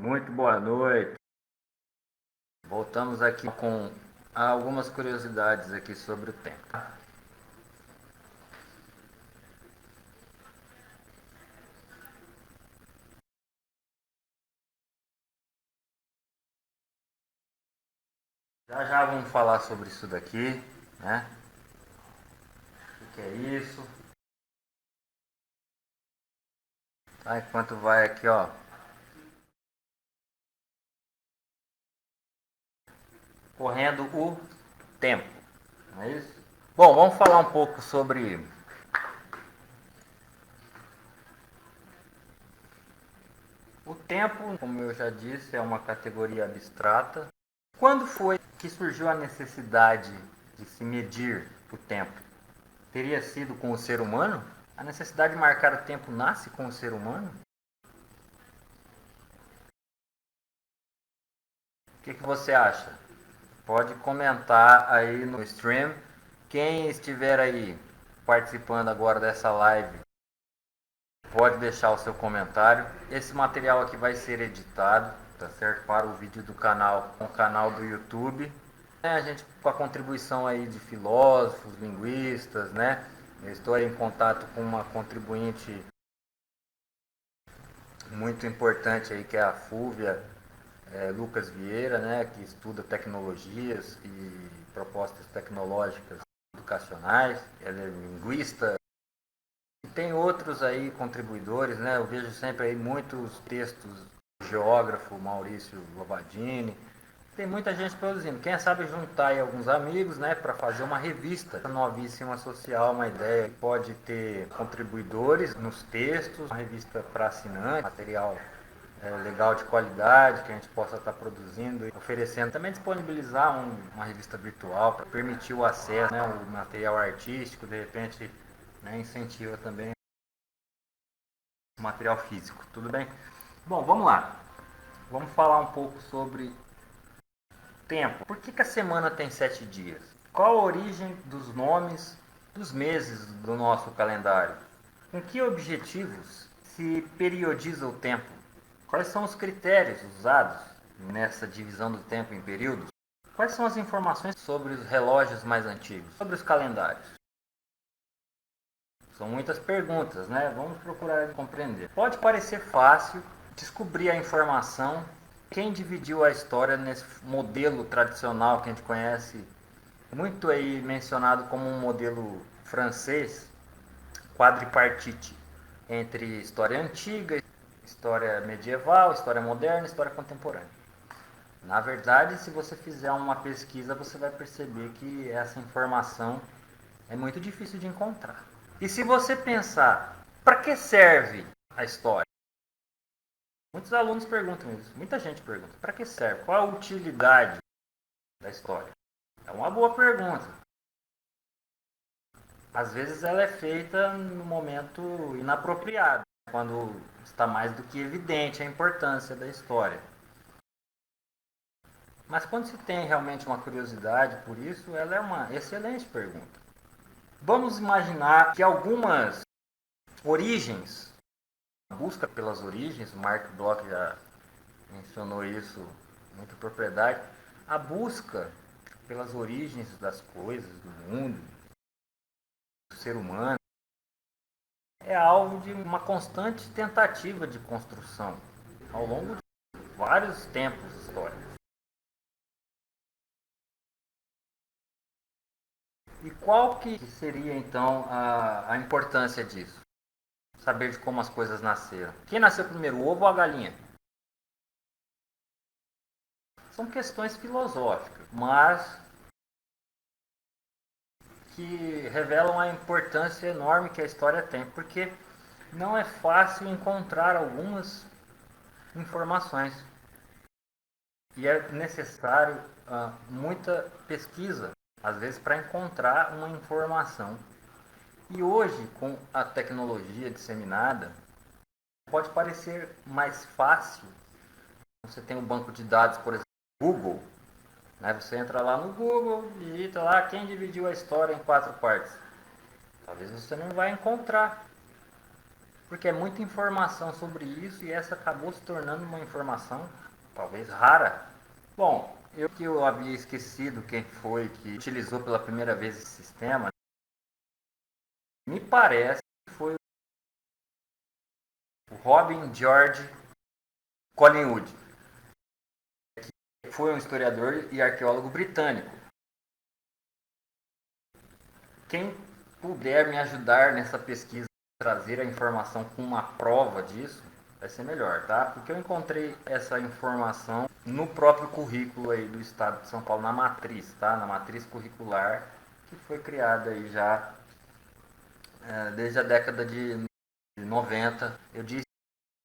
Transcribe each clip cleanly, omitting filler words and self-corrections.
Muito boa noite. Voltamos aqui com algumas curiosidades aqui sobre o tempo. Já já vamos falar sobre isso daqui, né? O que é isso? Tá, enquanto vai aqui, ó, correndo o tempo, não é isso? Bom, vamos falar um pouco sobre o tempo. Como eu já disse, é uma categoria abstrata. Quando foi que surgiu a necessidade de se medir o tempo? Teria sido com o ser humano? A necessidade de marcar o tempo nasce com o ser humano? O que você acha? Pode comentar aí no stream. Quem estiver aí participando agora dessa live, pode deixar o seu comentário. Esse material aqui vai ser editado, tá certo? Para o vídeo do canal, no canal do YouTube. A gente com a contribuição aí de filósofos, linguistas, né? Eu estou aí em contato com uma contribuinte muito importante aí que é a Fúvia Lucas Vieira, né, que estuda tecnologias e propostas tecnológicas educacionais. Ela é linguista. E tem outros aí contribuidores, né? Eu vejo sempre aí muitos textos do geógrafo Maurício Lobadini. Tem muita gente produzindo. Quem sabe juntar aí alguns amigos, né, para fazer uma revista novíssima social, uma ideia. Pode ter contribuidores nos textos, uma revista para assinante, material legal de qualidade que a gente possa estar produzindo e oferecendo. Também disponibilizar uma revista virtual para permitir o acesso, né, o material artístico, de repente, né, incentiva também o material físico. Tudo bem? Bom, vamos lá. Vamos falar um pouco sobre tempo. Por que a semana tem 7 dias? Qual a origem dos nomes dos meses do nosso calendário? Com que objetivos se periodiza o tempo? Quais são os critérios usados nessa divisão do tempo em períodos? Quais são as informações sobre os relógios mais antigos? Sobre os calendários? São muitas perguntas, né? Vamos procurar compreender. Pode parecer fácil descobrir a informação. Quem dividiu a história nesse modelo tradicional que a gente conhece, muito aí mencionado como um modelo francês, quadripartite, entre história antiga, história medieval, história moderna e história contemporânea. Na verdade, se você fizer uma pesquisa, você vai perceber que essa informação é muito difícil de encontrar. E se você pensar, para que serve a história? Muitos alunos perguntam isso, muita gente pergunta, para que serve? Qual a utilidade da história? É uma boa pergunta. Às vezes ela é feita no momento inapropriado, quando está mais do que evidente a importância da história. Mas quando se tem realmente uma curiosidade por isso, ela é uma excelente pergunta. Vamos imaginar que algumas origens, a busca pelas origens, o Mark Bloch já mencionou isso com muita propriedade, a busca pelas origens das coisas, do mundo, do ser humano, é alvo de uma constante tentativa de construção ao longo de vários tempos históricos. E qual que seria então a importância disso? Saber de como as coisas nasceram. Quem nasceu primeiro, o ovo ou a galinha? São questões filosóficas, mas que revelam a importância enorme que a história tem, porque não é fácil encontrar algumas informações e é necessário muita pesquisa, às vezes, para encontrar uma informação. E hoje, com a tecnologia disseminada, pode parecer mais fácil. Você tem um banco de dados, por exemplo, Google. Né? Você entra lá no Google, digita lá quem dividiu a história em 4 partes. Talvez você não vai encontrar. porque é muita informação sobre isso e essa acabou se tornando uma informação talvez rara. Bom, eu havia esquecido quem foi que utilizou pela primeira vez esse sistema. Me parece que foi o Robin George Collingwood, que foi um historiador e arqueólogo britânico. Quem puder me ajudar nessa pesquisa, trazer a informação com uma prova disso, vai ser melhor, tá? Porque eu encontrei essa informação no próprio currículo aí do Estado de São Paulo, na matriz, tá? Na matriz curricular, que foi criada aí já desde a década de 90. Eu disse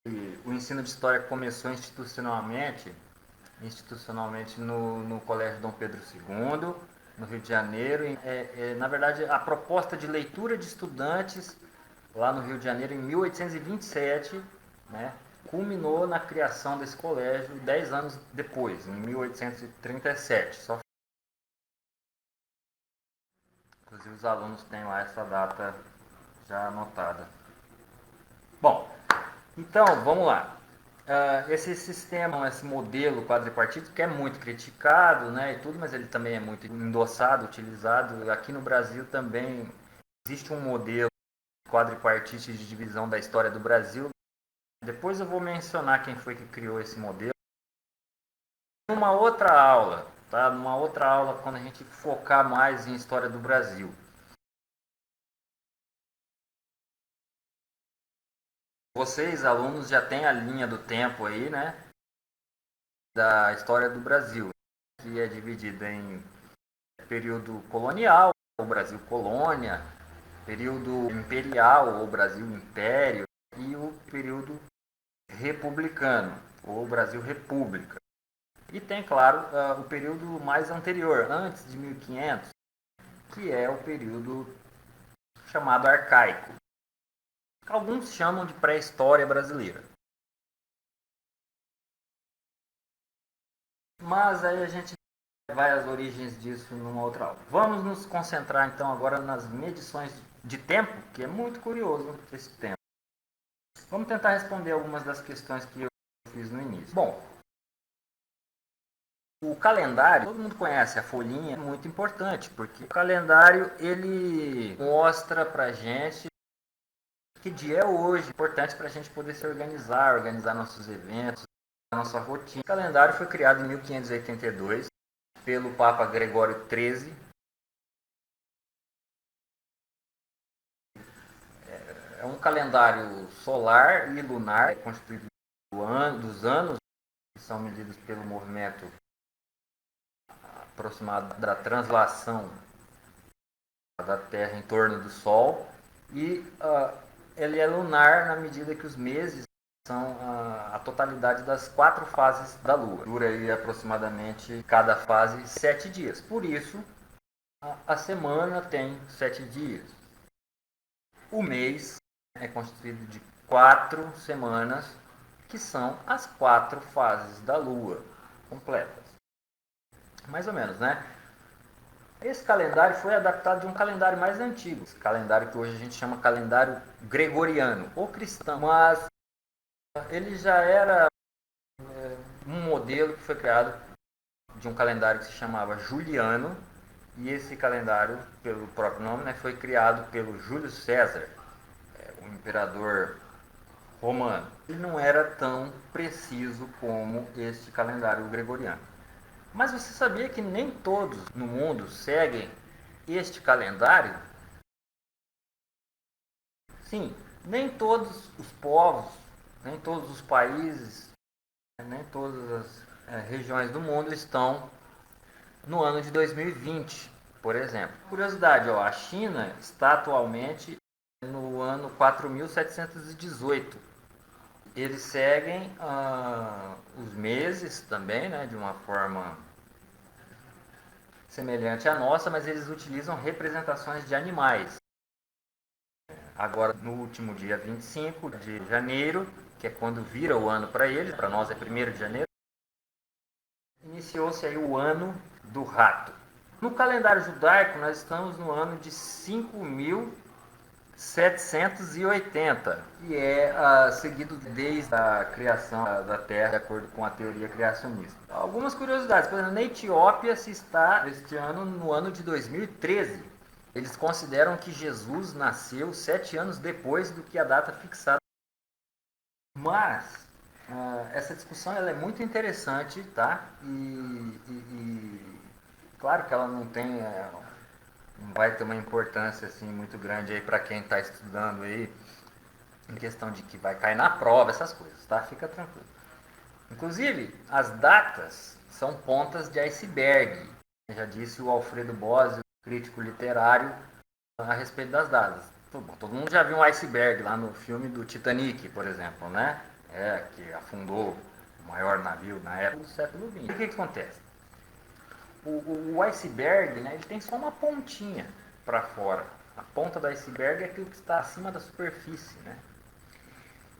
que o ensino de história começou institucionalmente no Colégio Dom Pedro II, no Rio de Janeiro. Na verdade, a proposta de leitura de estudantes lá no Rio de Janeiro, em 1827, né, culminou na criação desse colégio 10 anos depois, em 1837. Inclusive, os alunos têm lá essa data já anotada. Bom, então, vamos lá. Esse sistema, esse modelo quadripartite, que é muito criticado, né, e tudo, mas ele também é muito endossado, utilizado. Aqui no Brasil também existe um modelo quadripartite de divisão da história do Brasil. Depois eu vou mencionar quem foi que criou esse modelo. Numa outra aula, tá? Numa outra aula, quando a gente focar mais em história do Brasil. Vocês, alunos, já têm a linha do tempo aí, né? Da história do Brasil, que é dividida em período colonial, ou Brasil colônia, período imperial, ou Brasil império, e o período republicano, ou Brasil república. E tem, claro, o período mais anterior, antes de 1500, que é o período chamado arcaico. Alguns chamam de pré-história brasileira. Mas aí a gente vai às origens disso numa outra aula. Vamos nos concentrar então agora nas medições de tempo, que é muito curioso esse tema. Vamos tentar responder algumas das questões que eu fiz no início. Bom, o calendário, todo mundo conhece, a folhinha é muito importante, porque o calendário ele mostra pra gente que dia é hoje, importante para a gente poder se organizar nossos eventos, nossa rotina. O calendário foi criado em 1582 pelo Papa Gregório XIII. É um calendário solar e lunar, constituído dos anos, que são medidos pelo movimento aproximado da translação da Terra em torno do Sol. E ele é lunar na medida que os meses são a totalidade das 4 fases da Lua. Dura aí aproximadamente cada fase 7 dias. Por isso, a semana tem 7 dias. O mês é constituído de 4 semanas, que são as 4 fases da Lua completas. Mais ou menos, né? Esse calendário foi adaptado de um calendário mais antigo, esse calendário que hoje a gente chama calendário gregoriano ou cristão, mas ele já era um modelo que foi criado de um calendário que se chamava Juliano, e esse calendário, pelo próprio nome, né, foi criado pelo Júlio César, o imperador romano. Ele não era tão preciso como este calendário gregoriano. Mas você sabia que nem todos no mundo seguem este calendário? Sim, nem todos os povos, nem todos os países, nem todas as regiões do mundo estão no ano de 2020, por exemplo. Curiosidade, a China está atualmente no ano 4718. Eles seguem os meses também, né, de uma forma semelhante à nossa, mas eles utilizam representações de animais. Agora, no último dia 25 de janeiro, que é quando vira o ano para eles, para nós é 1º de janeiro, iniciou-se aí o ano do rato. No calendário judaico, nós estamos no ano de 5.700 780, que é seguido desde a criação da Terra, de acordo com a teoria criacionista. Algumas curiosidades, por exemplo, na Etiópia se está este ano, no ano de 2013. Eles consideram que Jesus nasceu 7 anos depois do que a data fixada. Mas essa discussão ela é muito interessante, tá? E claro que ela não tem, não vai ter uma importância assim muito grande aí para quem está estudando aí, em questão de que vai cair na prova, essas coisas, tá? Fica tranquilo. Inclusive, as datas são pontas de iceberg. Já disse o Alfredo Bosio, crítico literário, a respeito das datas. Todo mundo já viu um iceberg lá no filme do Titanic, por exemplo, né? Que afundou o maior navio na época do século XX. E o que acontece? O iceberg, né, ele tem só uma pontinha para fora. A ponta do iceberg é aquilo que está acima da superfície, né?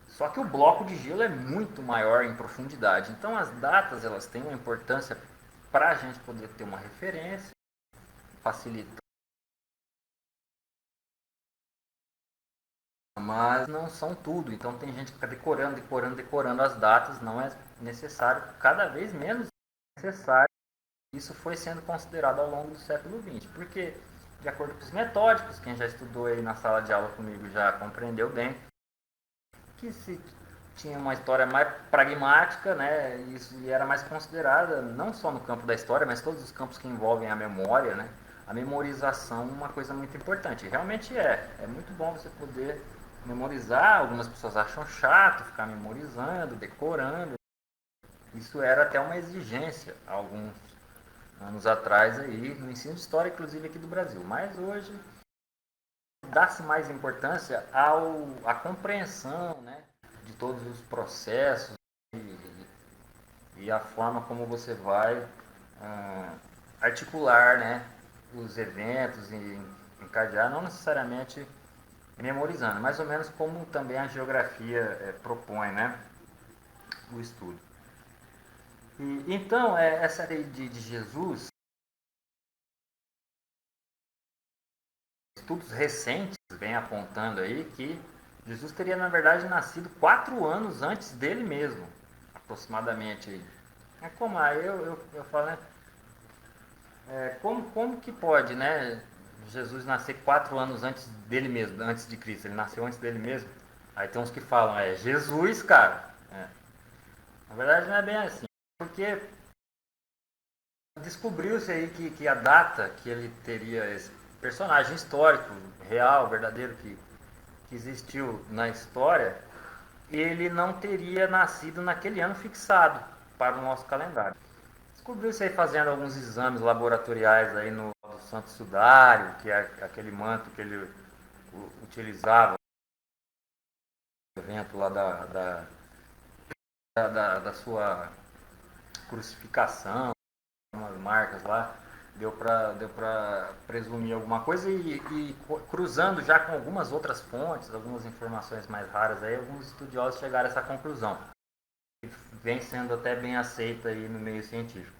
Só que o bloco de gelo é muito maior em profundidade. Então as datas elas têm uma importância para a gente poder ter uma referência, facilita. Mas não são tudo. Então tem gente que fica decorando as datas. Não é necessário, cada vez menos necessário. Isso foi sendo considerado ao longo do século XX. Porque, de acordo com os metódicos, quem já estudou aí na sala de aula comigo já compreendeu bem, que se tinha uma história mais pragmática, né, e era mais considerada, não só no campo da história, mas todos os campos que envolvem a memória, né, a memorização uma coisa muito importante. Realmente é muito bom você poder memorizar. Algumas pessoas acham chato ficar memorizando, decorando. Isso era até uma exigência alguns anos atrás aí, no ensino de história, inclusive aqui do Brasil. Mas hoje dá-se mais importância à compreensão, né, de todos os processos e a forma como você vai articular, né, os eventos e encadear, não necessariamente memorizando, mais ou menos como também a geografia propõe, né, o estudo. Então, essa lei de Jesus, estudos recentes vêm apontando aí que Jesus teria, na verdade, nascido 4 anos antes dele mesmo, aproximadamente. É como eu falo, né? Como que pode, né? Jesus nascer 4 anos antes dele mesmo, antes de Cristo? Ele nasceu antes dele mesmo? Aí tem uns que falam, Jesus, cara. Na verdade, não é bem assim. Porque descobriu-se aí que a data que ele teria esse personagem histórico, real, verdadeiro, que existiu na história, ele não teria nascido naquele ano fixado para o nosso calendário. Descobriu-se aí fazendo alguns exames laboratoriais aí no Santo Sudário, que é aquele manto que ele utilizava no evento lá da sua crucificação, umas marcas lá. Deu para presumir alguma coisa e cruzando já com algumas outras fontes, algumas informações mais raras aí, alguns estudiosos chegaram a essa conclusão. Que vem sendo até bem aceita aí no meio científico.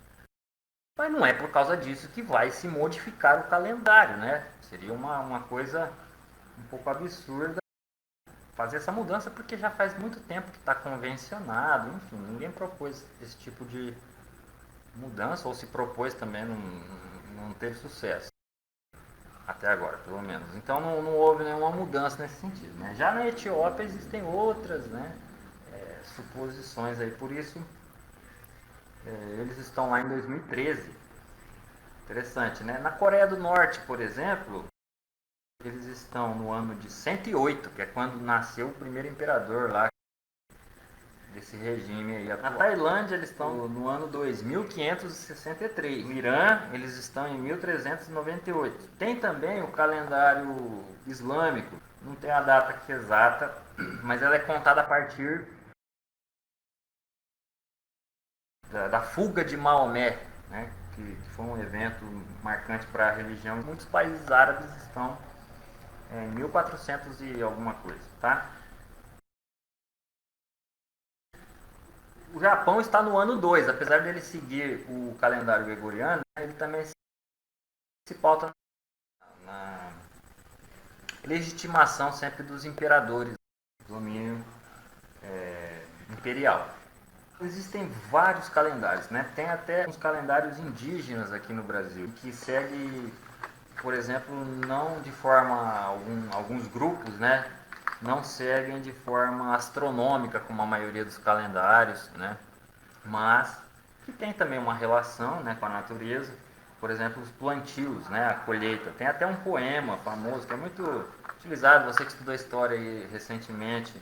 Mas não é por causa disso que vai se modificar o calendário, né? Seria uma coisa um pouco absurda fazer essa mudança, porque já faz muito tempo que está convencionado, enfim, ninguém propôs esse tipo de mudança, ou se propôs também, não teve sucesso. Até agora, pelo menos. Então não houve nenhuma mudança nesse sentido. Né? Já na Etiópia existem outras, né, suposições aí, por isso eles estão lá em 2013. Interessante, né? Na Coreia do Norte, por exemplo, eles estão no ano de 108, que é quando nasceu o primeiro imperador lá desse regime aí atual. Na Tailândia eles estão no ano 2563. No Irã eles estão em 1398. Tem também o calendário islâmico, não tem a data exata, mas ela é contada a partir da fuga de Maomé, né? Que foi um evento marcante para a religião. Muitos países árabes estão em 1400 e alguma coisa, tá? O Japão está no ano 2, apesar dele seguir o calendário gregoriano, ele também se pauta legitimação sempre dos imperadores do domínio imperial. Existem vários calendários, né? Tem até uns calendários indígenas aqui no Brasil, que seguem, por exemplo, não de forma, alguns grupos, né? Não seguem de forma astronômica, como a maioria dos calendários, né? Mas que tem também uma relação, né, com a natureza. Por exemplo, os plantios, né, a colheita. Tem até um poema famoso que é muito utilizado, você que estudou história aí recentemente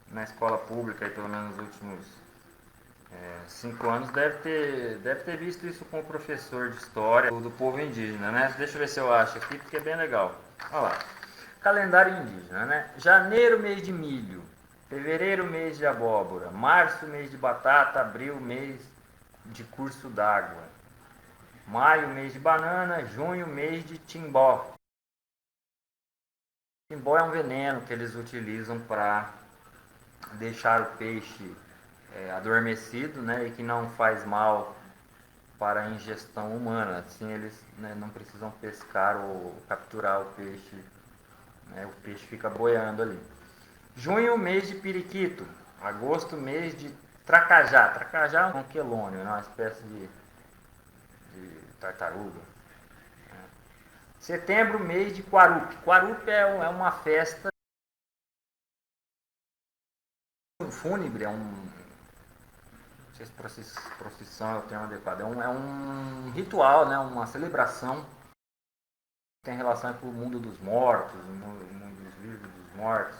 na escola pública, aí, pelo menos nos últimos 5 anos, deve ter visto isso com o professor de história do povo indígena, né? Deixa eu ver se eu acho aqui, porque é bem legal. Olha lá. Calendário indígena, né? Janeiro, mês de milho. Fevereiro, mês de abóbora. Março, mês de batata. Abril, mês de curso d'água. Maio, mês de banana. Junho, mês de timbó. Timbó é um veneno que eles utilizam para deixar o peixe adormecido, né, e que não faz mal para a ingestão humana. Assim eles, né, não precisam pescar ou capturar o peixe, né, o peixe fica boiando ali. Junho, mês de periquito. Agosto, mês de tracajá. Tracajá é um quelônio, né, uma espécie de tartaruga. Setembro, mês de Quarupi. Quarupi é uma festa fúnebre, não sei se procissão é o termo adequado, é um ritual, né, uma celebração que tem relação com o mundo dos mortos, o mundo dos vivos, dos mortos.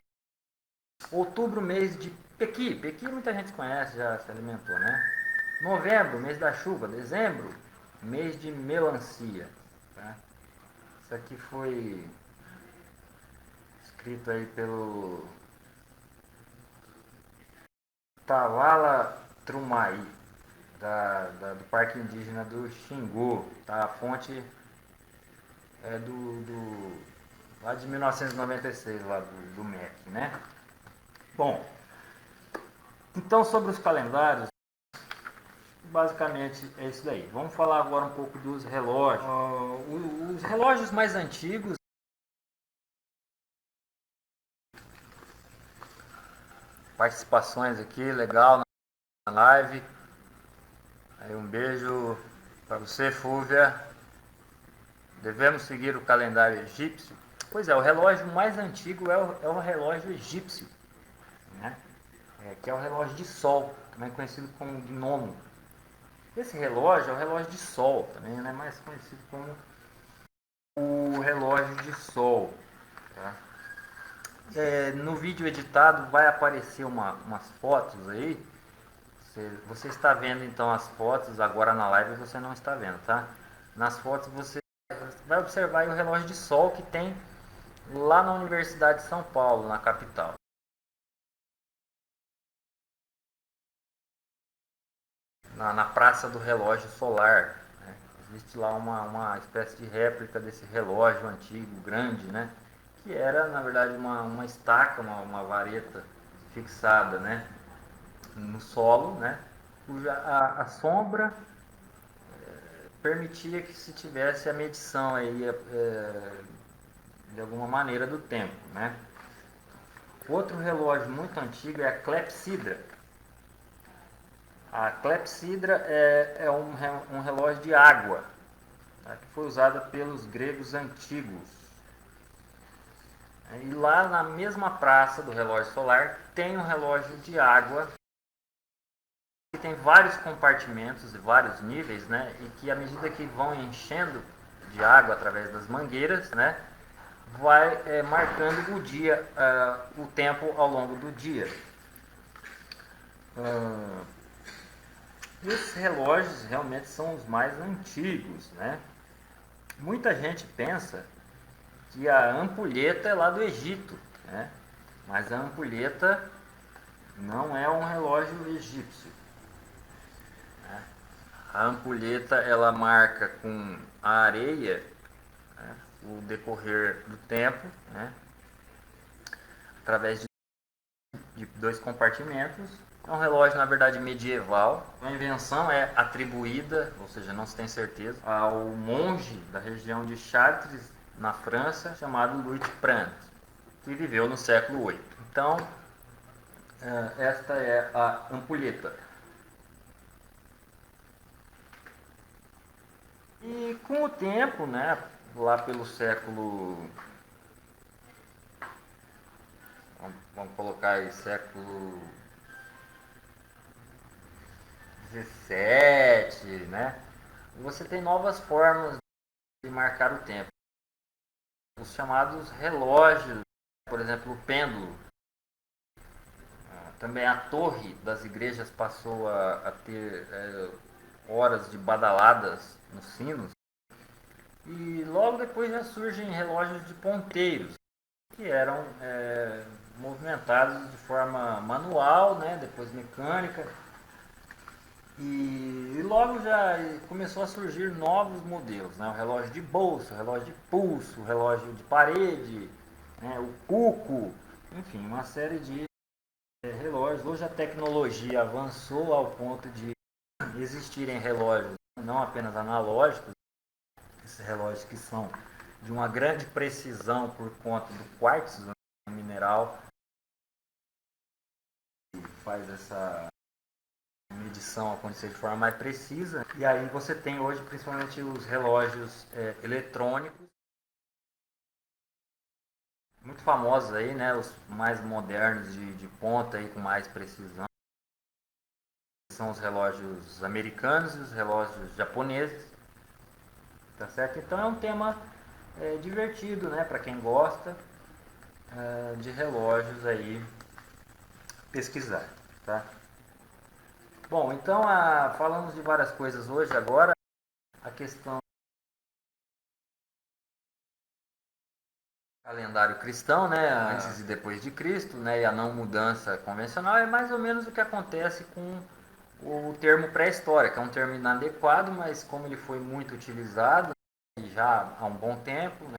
Outubro, mês de Pequi. Pequi muita gente conhece, já se alimentou, né? Novembro, mês da chuva. Dezembro, mês de melancia. Tá? Isso aqui foi escrito aí pelo Tavala Trumai, do Parque Indígena do Xingu. Tá? A fonte é lá de 1996, lá do MEC, né? Bom, então sobre os calendários, basicamente é isso daí. Vamos falar agora um pouco dos relógios. Os relógios mais antigos, participações aqui, legal na live. Aí um beijo para você, Fúvia. Devemos seguir o calendário egípcio? Pois é, o relógio mais antigo é o relógio egípcio, né? Que é o relógio de sol, também conhecido como gnomo. Esse relógio é o relógio de sol, também é mais conhecido como o relógio de sol. Tá? No vídeo editado vai aparecer umas fotos aí. Você está vendo então as fotos, agora na live você não está vendo, tá? Nas fotos você vai observar aí o relógio de sol que tem lá na Universidade de São Paulo, na capital. Na Praça do Relógio Solar. Né? Existe lá uma espécie de réplica desse relógio antigo, grande, né? Que era, na verdade, uma estaca, uma vareta fixada, né? No solo, né? Cuja a sombra permitia que se tivesse a medição aí, de alguma maneira do tempo, né? Outro relógio muito antigo é a clepsidra. A clepsidra é um relógio de água, tá? Que foi usada pelos gregos antigos. E lá na mesma praça do relógio solar tem um relógio de água que tem vários compartimentos e vários níveis, né? E que à medida que vão enchendo de água através das mangueiras, né? Vai marcando o dia, o tempo ao longo do dia. Esses relógios realmente são os mais antigos, né? Muita gente pensa que a ampulheta é lá do Egito, né? Mas a ampulheta não é um relógio egípcio. Né? A ampulheta ela marca com a areia, né, o decorrer do tempo, né, através de dois compartimentos. É um relógio, na verdade, medieval. A invenção é atribuída, ou seja, não se tem certeza, ao monge da região de Chartres, na França, chamado Louis Prand, que viveu no século VIII. Então, esta é a ampulheta. E com o tempo, né, lá pelo século, vamos colocar aí, século 17, né, você tem novas formas de marcar o tempo. Os chamados relógios, por exemplo, o pêndulo. Também a torre das igrejas passou a ter horas de badaladas nos sinos. E logo depois já surgem relógios de ponteiros, que eram movimentados de forma manual, né, depois mecânica. E logo já começou a surgir novos modelos, né, o relógio de bolso, o relógio de pulso, o relógio de parede, né, o cuco, enfim, uma série de relógios. Hoje a tecnologia avançou ao ponto de existirem relógios não apenas analógicos, esses relógios que são de uma grande precisão por conta do quartzo, um mineral que faz essa medição acontecer de forma mais precisa. E aí você tem hoje principalmente os relógios eletrônicos, muito famosos aí, né, os mais modernos de ponta aí com mais precisão. São os relógios americanos e os relógios japoneses, tá certo? Então é um tema divertido, né, para quem gosta de relógios aí pesquisar, tá? Bom, então falamos de várias coisas hoje. Agora a questão do calendário cristão, né, antes e depois de Cristo, né, e a não mudança convencional é mais ou menos o que acontece com o termo pré-história, que é um termo inadequado, mas como ele foi muito utilizado já há um bom tempo, né,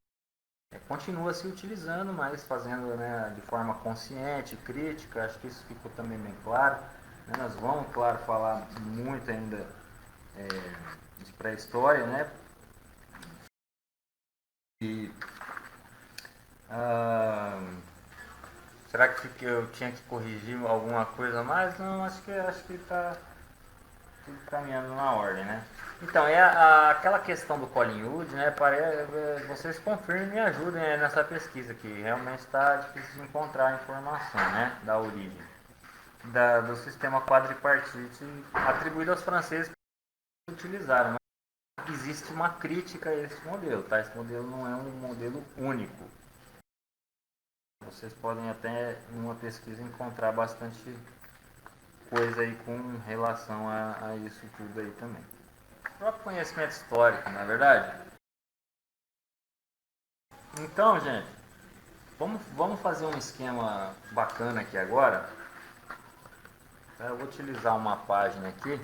continua se utilizando, mas fazendo, né, de forma consciente, crítica. Acho que isso ficou também bem claro. Nós vamos, claro, falar muito ainda de pré-história, né? E será que eu tinha que corrigir alguma coisa mais? Não, acho que está tudo caminhando na ordem, né? Então, aquela questão do Collingwood, né? Vocês confirmem e me ajudem nessa pesquisa, que realmente está difícil de encontrar a informação, né? Da origem do sistema quadripartite atribuído aos franceses que utilizaram. Mas existe uma crítica a esse modelo, tá? Esse modelo não é um modelo único. Vocês podem até, numa pesquisa, encontrar bastante coisa aí com relação a isso tudo aí também. O próprio conhecimento histórico, não é verdade? Então, gente, vamos fazer um esquema bacana aqui agora. Eu vou utilizar uma página aqui.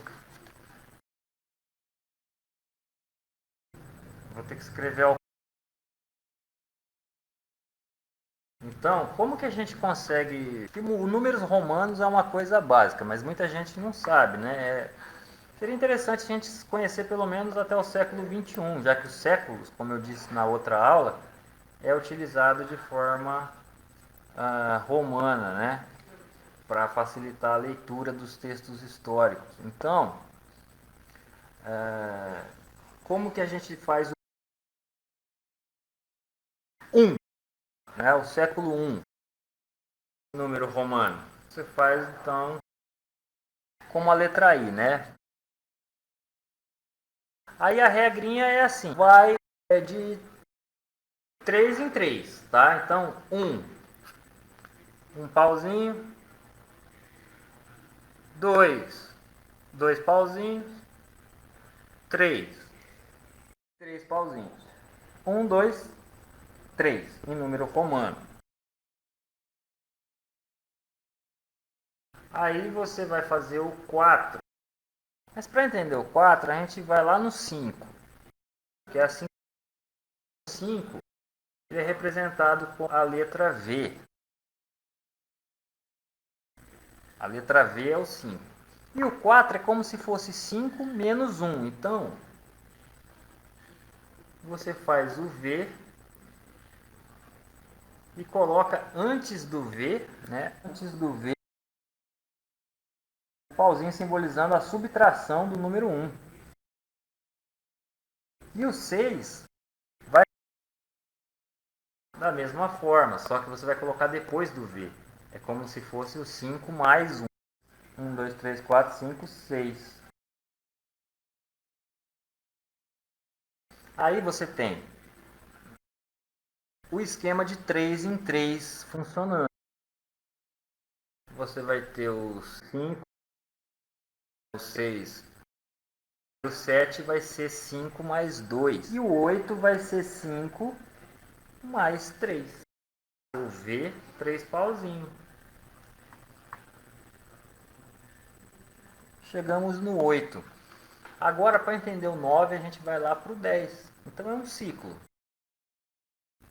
Vou ter que escrever. Então, como que a gente consegue... O números romanos é uma coisa básica, mas muita gente não sabe, né? Seria interessante a gente conhecer pelo menos até o século XXI, já que os séculos, como eu disse na outra aula, é utilizado de forma romana, né? Para facilitar a leitura dos textos históricos. Então, como que a gente faz o 1, né? O século I, número romano? Você faz, então, como a letra I, né? Aí a regrinha é assim, vai de 3 em 3, tá? Então, um pauzinho, 2 pauzinhos, 3 pauzinhos. 2, 3, em número romano. Aí você vai fazer o 4. Mas para entender o 4, a gente vai lá no 5. Que é assim, o 5 ele é representado com a letra V. A letra V é o 5. E o 4 é como se fosse 5 menos 1. Então, você faz o V e coloca antes do V, né? Antes do V, o pauzinho simbolizando a subtração do número 1. E o 6 vai da mesma forma, só que você vai colocar depois do V. É como se fosse o 5 mais 1. 1, 2, 3, 4, 5, 6. Aí você tem o esquema de 3 em 3 funcionando. Você vai ter o 5, o 6, o 7 vai ser 5 mais 2. E o 8 vai ser 5 mais 3. O V, 3 pauzinhos. Chegamos no 8. Agora, para entender o 9, a gente vai lá para o 10. Então é um ciclo.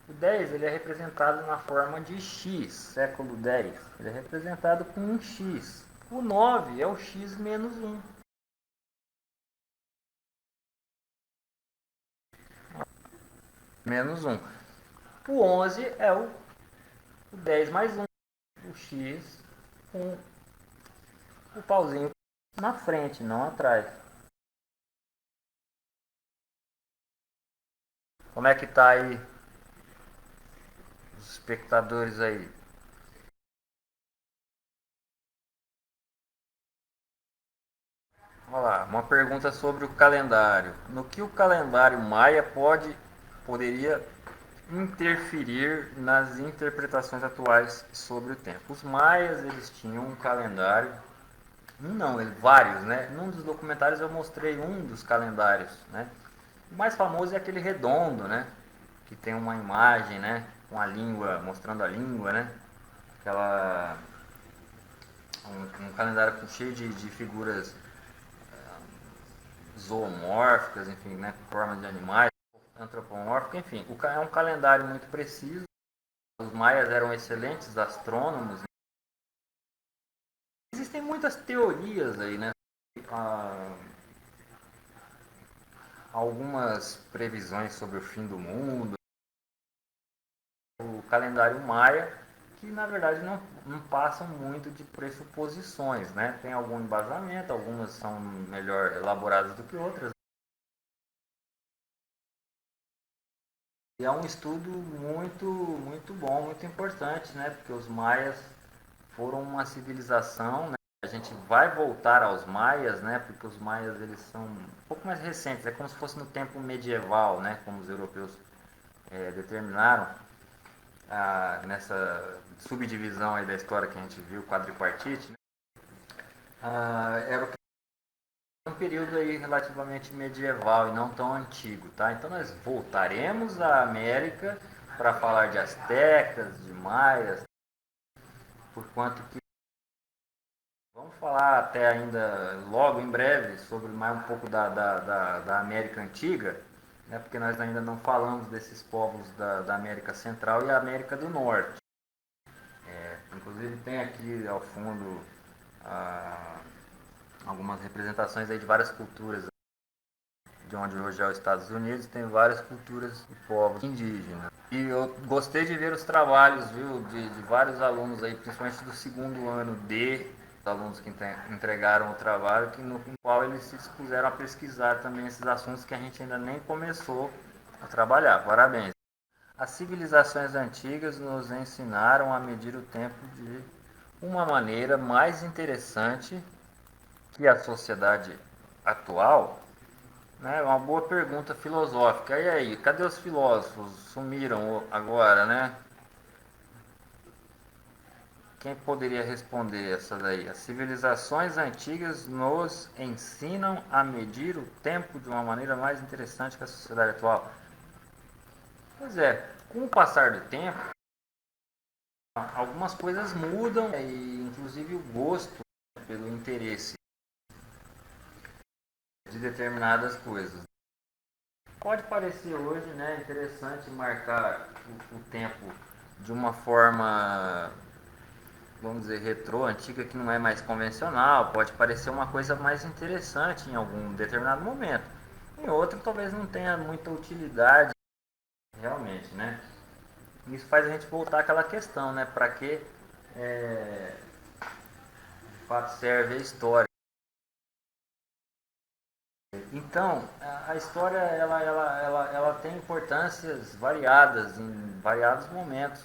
O 10 ele é representado na forma de x, século 10. Ele é representado com um x. O 9 é o x menos 1. Menos 1. O 11 é o 10 mais 1. O x com o pauzinho na frente, não atrás. Como é que tá aí os espectadores aí? Olha lá, uma pergunta sobre o calendário. No que o calendário maia poderia interferir nas interpretações atuais sobre o tempo? Os maias, eles tinham um calendário, não, vários, né? Num dos documentários eu mostrei um dos calendários, né? O mais famoso é aquele redondo, né? Que tem uma imagem, né? Com a língua, mostrando a língua, né? Aquela um calendário cheio de figuras zoomórficas, enfim, né, formas de animais, antropomórficas, enfim. É um calendário muito preciso. Os maias eram excelentes astrônomos. Existem muitas teorias aí, né? Ah, algumas previsões sobre o fim do mundo. O calendário maia, que na verdade não passam muito de pressuposições, né? Tem algum embasamento, algumas são melhor elaboradas do que outras. E é um estudo muito bom, muito importante, né? Porque os maias foram uma civilização, né? A gente vai voltar aos maias, né? Porque os maias eles são um pouco mais recentes, é como se fosse no tempo medieval, né? Como os europeus determinaram nessa subdivisão aí da história que a gente viu, quadripartite, né? Era um período aí relativamente medieval e não tão antigo, tá? Então nós voltaremos à América para falar de astecas, de maias, por quanto que vamos falar até ainda logo em breve sobre mais um pouco da América Antiga, né? Porque nós ainda não falamos desses povos da América Central e América do Norte. Inclusive tem aqui ao fundo algumas representações aí de várias culturas, de onde hoje é os Estados Unidos, tem várias culturas e povos indígenas. E eu gostei de ver os trabalhos, viu, de vários alunos aí, principalmente do segundo ano alunos que entregaram o trabalho, no qual eles se dispuseram a pesquisar também esses assuntos que a gente ainda nem começou a trabalhar. Parabéns. As civilizações antigas nos ensinaram a medir o tempo de uma maneira mais interessante que a sociedade atual, né? Uma boa pergunta filosófica. E aí, cadê os filósofos? Sumiram agora, né? Quem poderia responder essa daí? As civilizações antigas nos ensinam a medir o tempo de uma maneira mais interessante que a sociedade atual. Pois é, com o passar do tempo, algumas coisas mudam e inclusive o gosto pelo interesse de determinadas coisas. Pode parecer hoje, né, interessante marcar o tempo de uma forma, vamos dizer, retrô, antiga, que não é mais convencional. Pode parecer uma coisa mais interessante em algum determinado momento. Em outro, talvez não tenha muita utilidade, realmente, né? Isso faz a gente voltar àquela questão, né? Para que de fato serve a história. Então, a história ela tem importâncias variadas em variados momentos.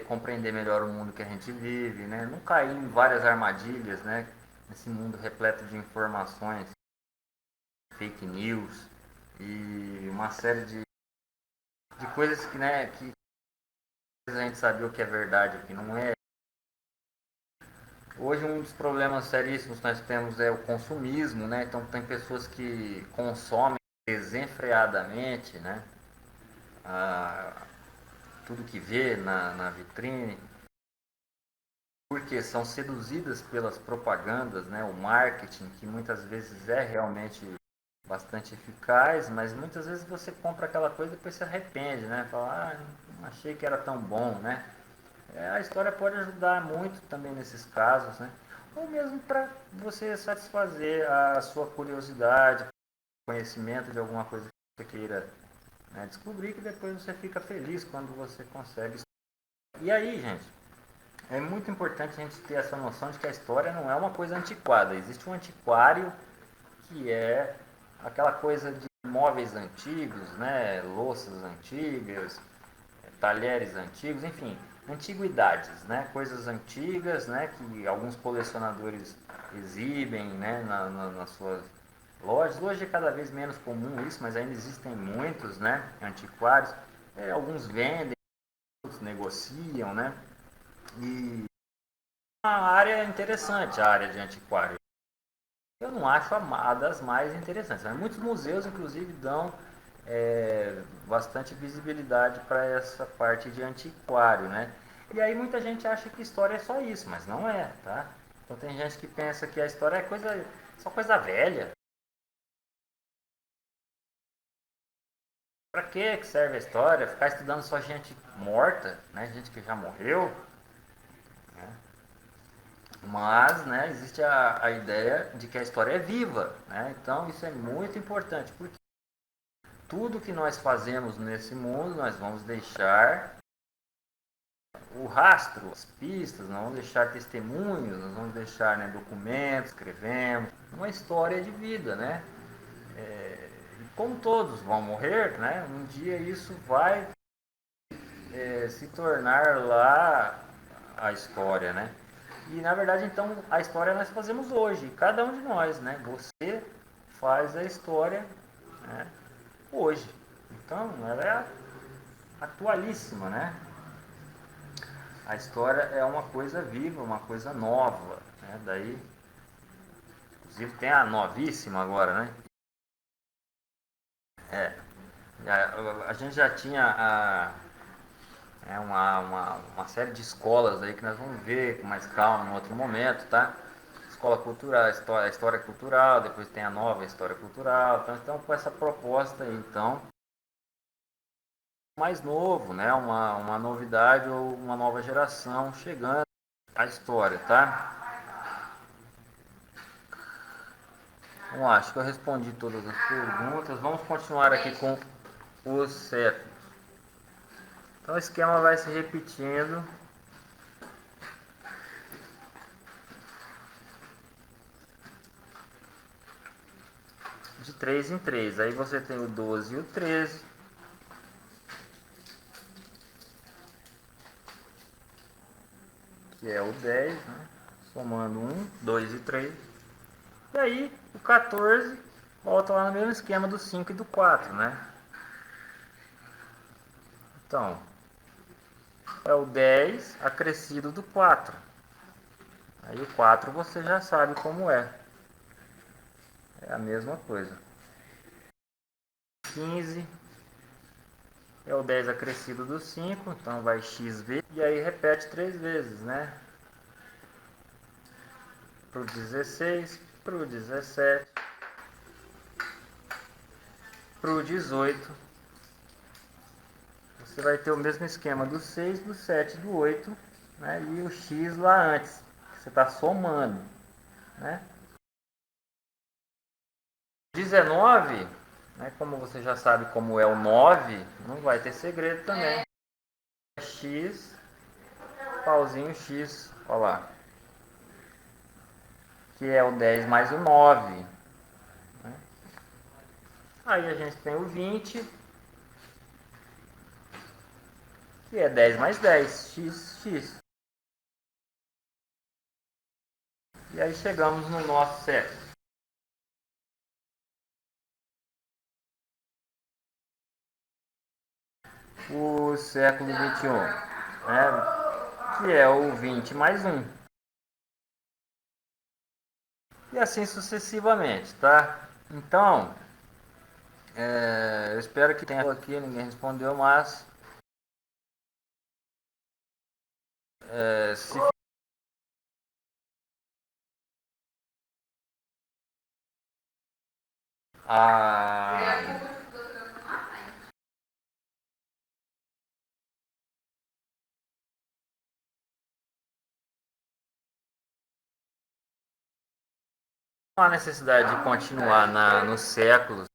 Compreender melhor o mundo que a gente vive, né? Não cair em várias armadilhas, né? Nesse mundo repleto de informações, fake news e uma série de coisas que, né, que a gente sabe o que é verdade e o que não é. Hoje um dos problemas seríssimos que nós temos é o consumismo, né? Então tem pessoas que consomem desenfreadamente, né? Ah, tudo que vê na vitrine, porque são seduzidas pelas propagandas, né? O marketing, que muitas vezes é realmente bastante eficaz, mas muitas vezes você compra aquela coisa e depois se arrepende, né? Fala, não achei que era tão bom, né? A história pode ajudar muito também nesses casos, né? Ou mesmo para você satisfazer a sua curiosidade, conhecimento de alguma coisa que você queira, né, descobrir, que depois você fica feliz quando você consegue. E aí, gente, é muito importante a gente ter essa noção de que a história não é uma coisa antiquada. Existe um antiquário que é aquela coisa de móveis antigos, né, louças antigas, talheres antigos, enfim, antiguidades, né, coisas antigas, né, que alguns colecionadores exibem, né, nas suas lojas. Hoje é cada vez menos comum isso, mas ainda existem muitos, né, antiquários. Alguns vendem, outros negociam, né, e uma área interessante, a área de antiquário. Eu não acho a das mais interessantes, mas muitos museus, inclusive, dão bastante visibilidade para essa parte de antiquário, né? E aí muita gente acha que história é só isso, mas não é, tá? Então tem gente que pensa que a história é só coisa velha. Para que serve a história? Ficar estudando só gente morta, né? Gente que já morreu, né? Mas, né, existe a ideia de que a história é viva, né? Então isso é muito importante, porque tudo que nós fazemos nesse mundo, nós vamos deixar o rastro, as pistas, nós vamos deixar testemunhos, nós vamos deixar, né, documentos, escrevemos, uma história de vida, né? Como todos vão morrer, né? Um dia isso vai se tornar lá a história, né? E na verdade, então, a história nós fazemos hoje, cada um de nós, né? Você faz a história, né, hoje. Então, ela é atualíssima, né? A história é uma coisa viva, uma coisa nova, né? Daí, inclusive tem a novíssima agora, né? É, a gente já tinha uma série de escolas aí que nós vamos ver com mais calma em outro momento, tá? Escola cultural, a história cultural, depois tem a nova história cultural, então estamos com essa proposta aí, então, mais novo, né? Uma novidade ou uma nova geração chegando à história, tá? Bom, acho que eu respondi todas as perguntas. Vamos continuar aqui com os séculos. Então o esquema vai se repetindo de 3 em 3. Aí você tem o 12 e o 13. Que é o 10, né? Somando 1, 2 e 3. E aí o 14 volta lá no mesmo esquema do 5 e do 4, né? Então, é o 10 acrescido do 4. Aí o 4 você já sabe como é. É a mesma coisa. 15 é o 10 acrescido do 5, então vai x vezes. E aí repete 3 vezes, né? Para o 16, para o 17, para o 18. Você vai ter o mesmo esquema do 6, do 7, do 8, né? E o x lá antes. Você está somando, né? 19 Né? Como você já sabe como é o 9, não vai ter segredo também. X, pauzinho X, olha lá. Que é o 10 mais o 9. Né? Aí a gente tem o 20, que é 10 mais 10, x, x. E aí chegamos no nosso século. O século 21, né? Que é o 20 mais 1. E assim sucessivamente, tá? Então, eu espero que tenha aqui, ninguém respondeu, mas se a não há necessidade de continuar nos séculos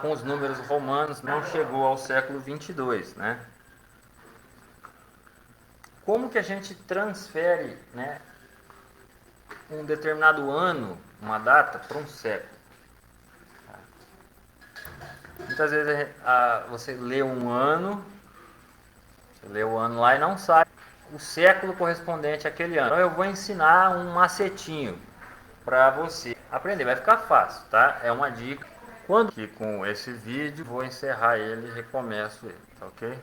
com os números romanos, não chegou ao século 22, né? Como que a gente transfere, né, um determinado ano, uma data, para um século? Muitas vezes você lê um ano, você lê o ano lá e não sabe o século correspondente àquele ano. Então eu vou ensinar um macetinho para você aprender, vai ficar fácil, tá? É uma dica. Quando que com esse vídeo vou encerrar ele e recomeço ele, tá ok?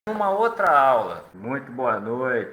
Uma outra aula. Muito boa noite.